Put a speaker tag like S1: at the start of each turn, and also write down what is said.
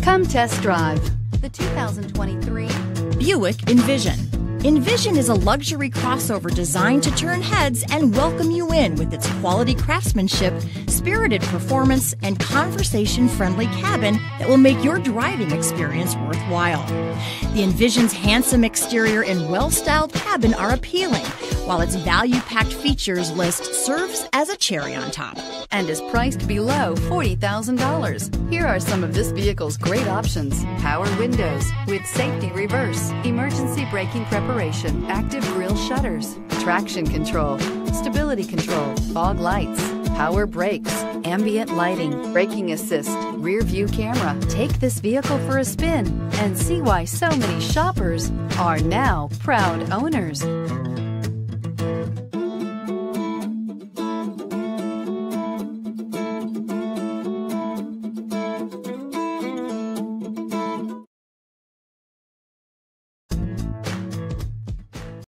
S1: Come test drive the 2023
S2: Buick Envision. Envision is a luxury crossover designed to turn heads and welcome you in with its quality craftsmanship, spirited performance, and conversation-friendly cabin that will make your driving experience worthwhile. The Envision's handsome exterior and well-styled cabin are appealing, while its value-packed features list serves as a cherry on top.
S1: and is priced below $40,000. Here are some of this vehicle's great options: power windows with safety reverse, emergency braking preparation, active grille shutters, traction control, stability control, fog lights, power brakes, ambient lighting, braking assist, rear view camera. Take this vehicle for a spin and see why so many shoppers are now proud owners.